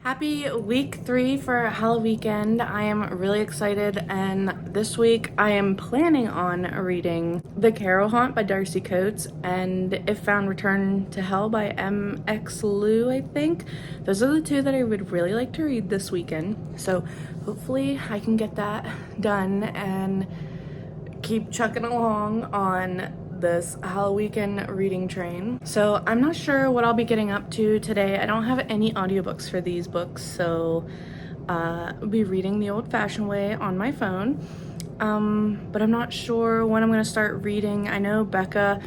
Happy week 3 for Halloweekend. I am really excited, and this week I am planning on reading The Carol Haunt by Darcy Coates and If Found Return to Hell by M.X. Liu, I think. Those are the two that I would really like to read this weekend. So hopefully I can get that done and keep chucking along on this Halloweekend reading train. So I'm not sure what I'll be getting up to today. I don't have any audiobooks for these books, so I'll be reading the old-fashioned way on my phone. But I'm not sure when I'm gonna start reading. I know Becca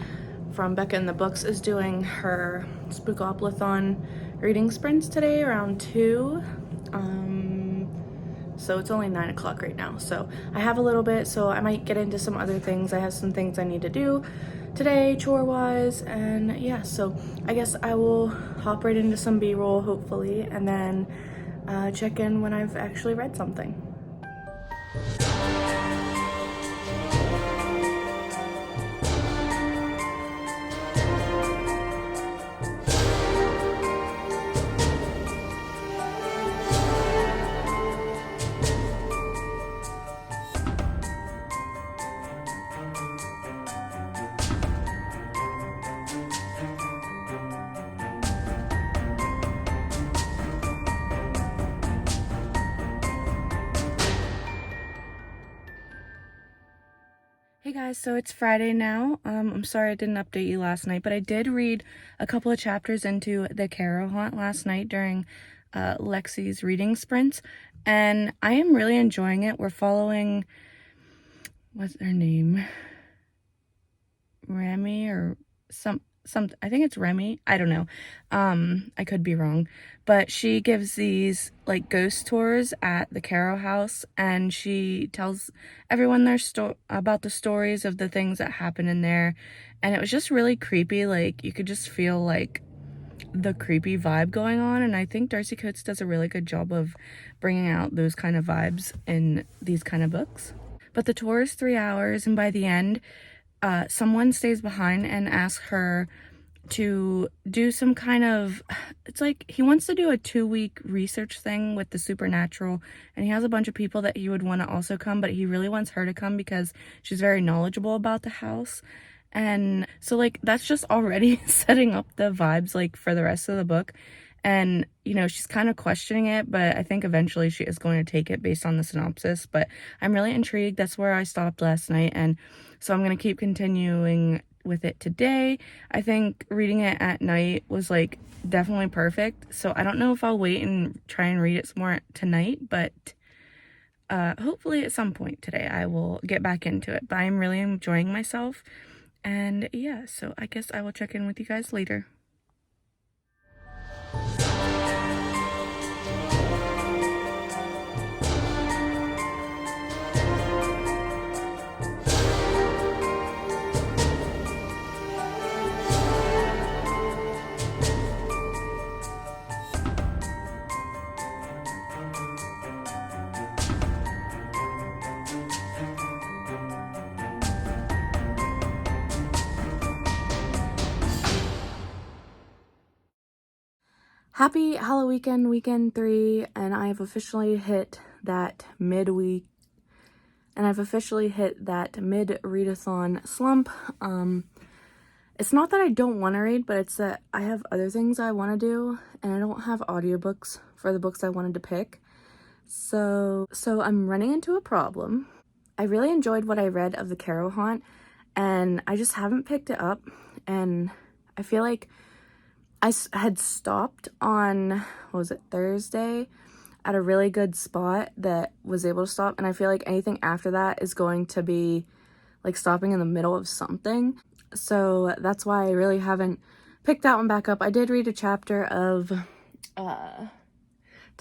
from Becca in the Books is doing her Spookoplathon reading sprints today around 2. So it's only 9 o'clock right now, so I have a little bit, so I might get into some other things. I have some things I need to do today chore wise, and yeah, so I guess I will hop right into some b-roll hopefully, and then check in when I've actually read something. Hey guys, so it's Friday now. I'm sorry I didn't update you last night, but I did read a couple of chapters into The Carol Haunt last night during Lexi's reading sprints, and I am really enjoying it. We're following, what's her name? Remy or some I think it's Remy. I don't know. I could be wrong. But she gives these like ghost tours at the Carroll house, and she tells everyone their about the stories of the things that happen in there. And it was just really creepy. Like you could just feel like the creepy vibe going on, and I think Darcy Coates does a really good job of bringing out those kind of vibes in these kind of books. But the tour is 3 hours, and by the end, someone stays behind and asks her to do some kind of, it's like he wants to do a 2-week research thing with the supernatural, and he has a bunch of people that he would want to also come, but he really wants her to come because she's very knowledgeable about the house. And so like that's just already setting up the vibes like for the rest of the book. And you know, she's kind of questioning it, but I think eventually she is going to take it based on the synopsis. But I'm really intrigued. That's where I stopped last night, and so I'm going to keep continuing with it today. I think reading it at night was like definitely perfect, so I don't know if I'll wait and try and read it some more tonight, but hopefully at some point today I will get back into it. But I'm really enjoying myself, and yeah, so I guess I will check in with you guys later. Happy Halloweekend weekend 3, and I've officially hit that mid-week, and I've officially hit that mid-readathon slump. It's not that I don't want to read, but it's that I have other things I want to do, and I don't have audiobooks for the books I wanted to pick. So I'm running into a problem. I really enjoyed what I read of The Carol Haunt, and I just haven't picked it up, and I feel like I had stopped on, what was it, Thursday, at a really good spot that was able to stop, and I feel like anything after that is going to be like stopping in the middle of something. So that's why I really haven't picked that one back up. I did read a chapter of To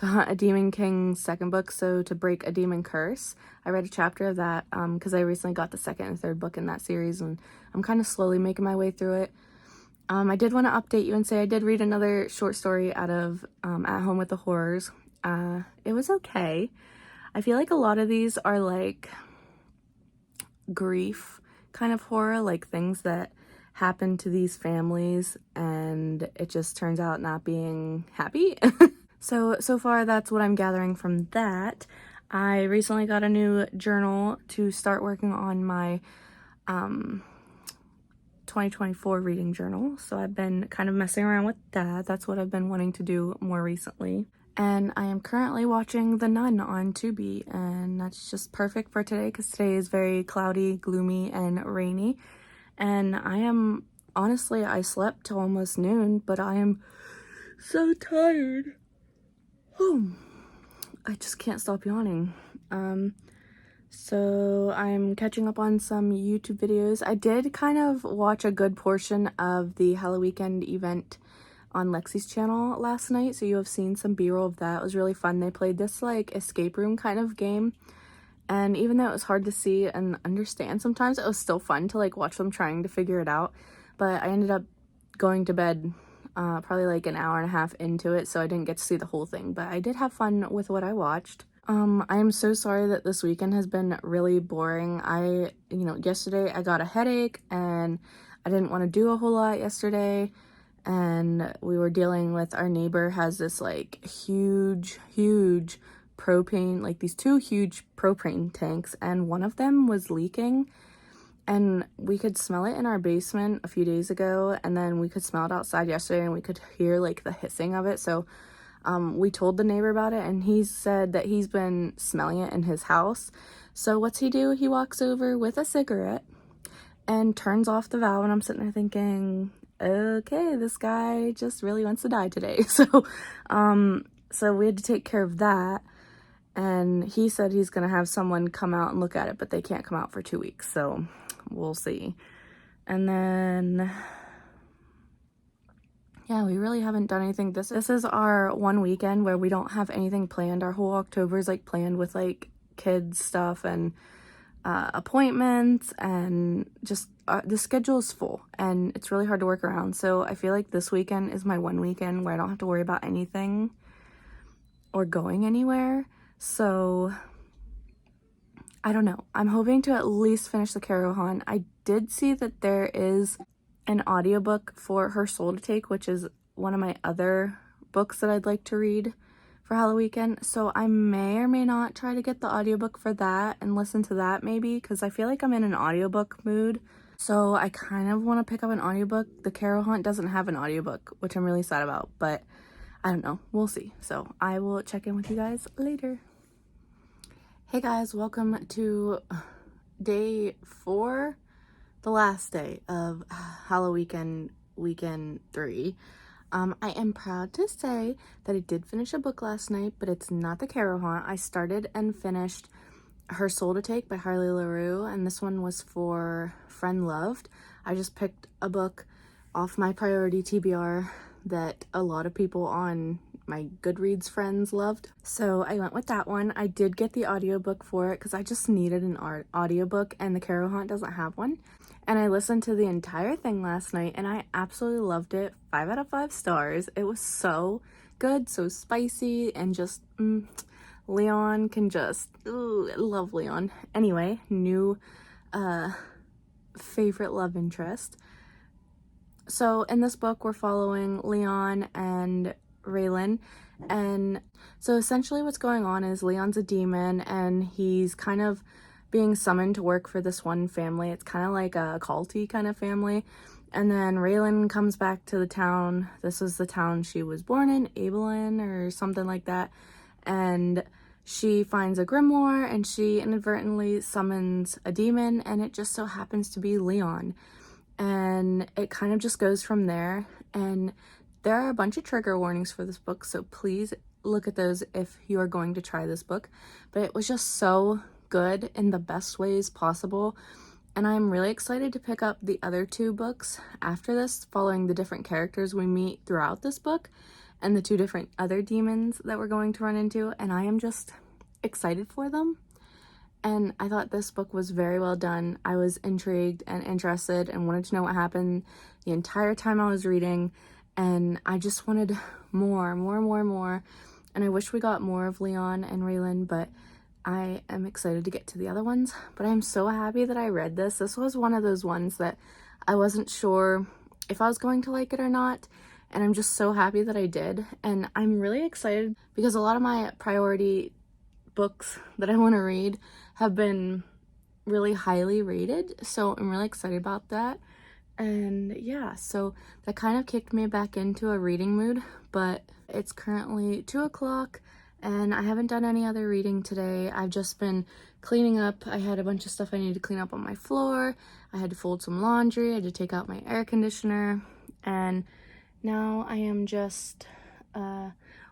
Hunt a Demon King's second book, so To Break a Demon Curse. I read a chapter of that because I recently got the second and third book in that series, and I'm kind of slowly making my way through it. I did want to update you and say I did read another short story out of At Home with the Horrors. It was okay. I feel like a lot of these are like grief kind of horror, like things that happen to these families and it just turns out not being happy. So far that's what I'm gathering from that. I recently got a new journal to start working on my 2024 reading journal. So I've been kind of messing around with that. That's what I've been wanting to do more recently. And I am currently watching The Nun on Tubi, and that's just perfect for today because today is very cloudy, gloomy, and rainy. And honestly, I slept till almost noon, but I am so tired. I just can't stop yawning. So I'm catching up on some YouTube videos. I did kind of watch a good portion of the Halloweekend event on Lexi's channel last night, so you have seen some b-roll of that. It was really fun. They played this like escape room kind of game, and even though it was hard to see and understand sometimes, it was still fun to like watch them trying to figure it out. But I ended up going to bed probably like an hour and a half into it, so I didn't get to see the whole thing, but I did have fun with what I watched. I am so sorry that this weekend has been really boring. Yesterday I got a headache and I didn't want to do a whole lot yesterday, and we were dealing with our neighbor has this like huge propane, like these two huge propane tanks, and one of them was leaking, and we could smell it in our basement a few days ago, and then we could smell it outside yesterday, and we could hear like the hissing of it. So we told the neighbor about it, and he said that he's been smelling it in his house. So what's he do? He walks over with a cigarette and turns off the valve, and I'm sitting there thinking, okay, this guy just really wants to die today. So we had to take care of that, and he said he's gonna have someone come out and look at it, but they can't come out for 2 weeks, so we'll see. And then yeah, we really haven't done anything. This is our one weekend where we don't have anything planned. Our whole October is like planned with like kids stuff and appointments, and just the schedule is full and it's really hard to work around. So I feel like this weekend is my one weekend where I don't have to worry about anything or going anywhere. So I don't know. I'm hoping to at least finish the Caravan. I did see that there is an audiobook for Her Soul to Take, which is one of my other books that I'd like to read for Halloweekend. So I may or may not try to get the audiobook for that and listen to that maybe, because I feel like I'm in an audiobook mood. So I kind of want to pick up an audiobook. The Carol Hunt doesn't have an audiobook, which I'm really sad about, but I don't know. We'll see. So I will check in with you guys later. Hey guys, welcome to day 4. The last day of Halloweekend weekend 3. I am proud to say that I did finish a book last night, but it's not the Carol Haunt. I started and finished Her Soul to Take by Harley LaRue, and this one was for Friend Loved. I just picked a book off my priority TBR that a lot of people on my Goodreads friends loved, so I went with that one. I did get the audiobook for it because I just needed an audiobook, and the Carol Haunt doesn't have one. And I listened to the entire thing last night, and I absolutely loved it. 5 out of 5 stars. It was so good, so spicy, and just Leon can just, ooh, I love Leon. Anyway, new favorite love interest. So in this book, we're following Leon and Raylan, and so essentially what's going on is Leon's a demon, and he's kind of being summoned to work for this one family. It's kind of like a culty kind of family. And then Raylan comes back to the town. This is the town she was born in, Abelin or something like that. And she finds a grimoire, and she inadvertently summons a demon, and it just so happens to be Leon. And it kind of just goes from there. And there are a bunch of trigger warnings for this book, so please look at those if you are going to try this book. But it was just so good in the best ways possible, and I'm really excited to pick up the other 2 books after this, following the different characters we meet throughout this book and the 2 different other demons that we're going to run into, and I am just excited for them. And I thought this book was very well done. I was intrigued and interested and wanted to know what happened the entire time I was reading, and I just wanted more, and I wish we got more of Leon and Raylan, but I am excited to get to the other ones. But I'm so happy that I read this. This was one of those ones that I wasn't sure if I was going to like it or not, and I'm just so happy that I did. And I'm really excited because a lot of my priority books that I want to read have been really highly rated, so I'm really excited about that. And yeah, so that kind of kicked me back into a reading mood, but it's currently 2 o'clock and I haven't done any other reading today. I've just been cleaning up. I had a bunch of stuff I needed to clean up on my floor. I had to fold some laundry. I had to take out my air conditioner, and now I am just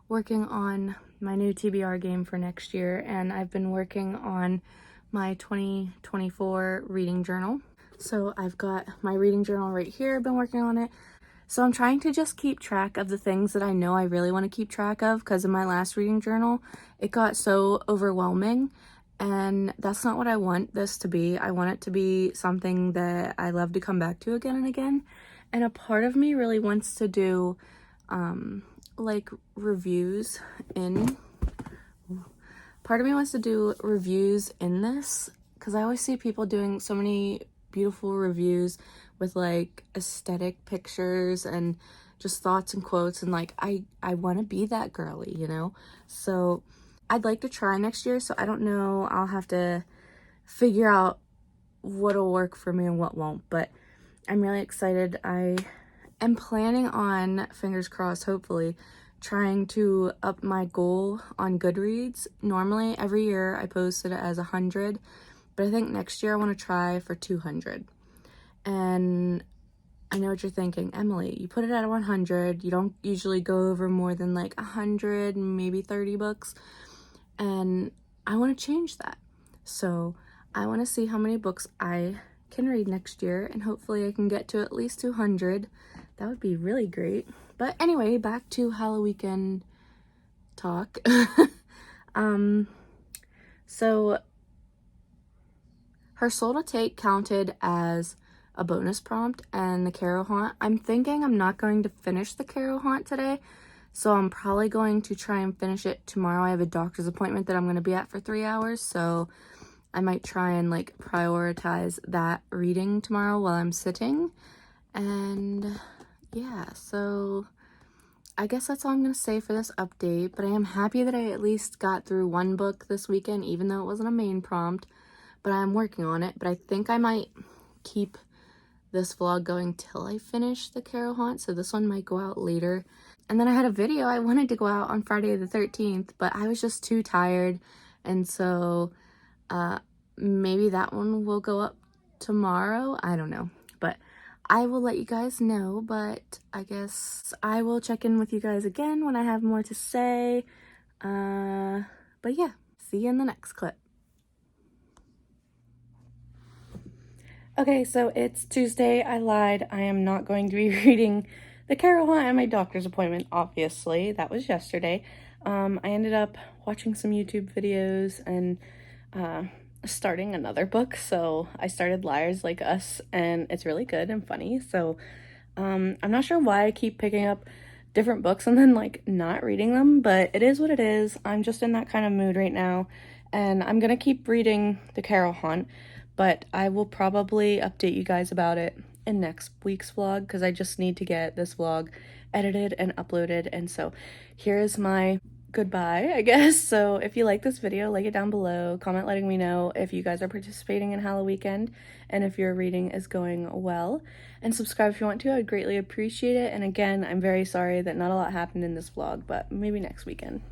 working on my new TBR game for next year, and I've been working on my 2024 reading journal. So I've got my reading journal right here. I've been working on it. So I'm trying to just keep track of the things that I know I really want to keep track of, because in my last reading journal, it got so overwhelming, and that's not what I want this to be. I want it to be something that I love to come back to again and again. And a part of me really wants to do like reviews in this, because I always see people doing so many beautiful reviews with like aesthetic pictures and just thoughts and quotes, and like I want to be that girly, you know? So I'd like to try next year. So I don't know, I'll have to figure out what'll work for me and what won't, but I'm really excited. I am planning on, fingers crossed, hopefully, trying to up my goal on Goodreads. Normally every year I post it as 100, but I think next year I want to try for 200. And I know what you're thinking, Emily, you put it at 100, you don't usually go over more than like 100, maybe 30 books, and I want to change that. So I want to see how many books I can read next year, and hopefully I can get to at least 200. That would be really great. But anyway, back to Halloweekend talk. So Her Soul to Take counted as a bonus prompt, and the Carol Haunt, I'm thinking I'm not going to finish the Carol Haunt today, so I'm probably going to try and finish it tomorrow. I have a doctor's appointment that I'm going to be at for 3 hours, so I might try and like prioritize that reading tomorrow while I'm sitting. And yeah, so I guess that's all I'm going to say for this update, but I am happy that I at least got through one book this weekend, even though it wasn't a main prompt, but I'm working on it. But I think I might keep this vlog going till I finish the Carol Haunt, so this one might go out later. And then I had a video I wanted to go out on Friday the 13th, but I was just too tired, and so maybe that one will go up tomorrow. I don't know, but I will let you guys know. But I guess I will check in with you guys again when I have more to say. But yeah, see you in the next clip. Okay, so it's Tuesday. I lied. I am not going to be reading the Carol Haunt at my doctor's appointment, obviously. That was yesterday. I ended up watching some YouTube videos and starting another book. So I started Liars Like Us, and it's really good and funny. So I'm not sure why I keep picking up different books and then like not reading them, but it is what it is. I'm just in that kind of mood right now, and I'm gonna keep reading the Carol Haunt, but I will probably update you guys about it in next week's vlog, because I just need to get this vlog edited and uploaded. And so here is my goodbye, I guess. So if you like this video, like it down below, comment letting me know if you guys are participating in Halloweekend and if your reading is going well, and subscribe if you want to. I'd greatly appreciate it. And again, I'm very sorry that not a lot happened in this vlog, but maybe next weekend.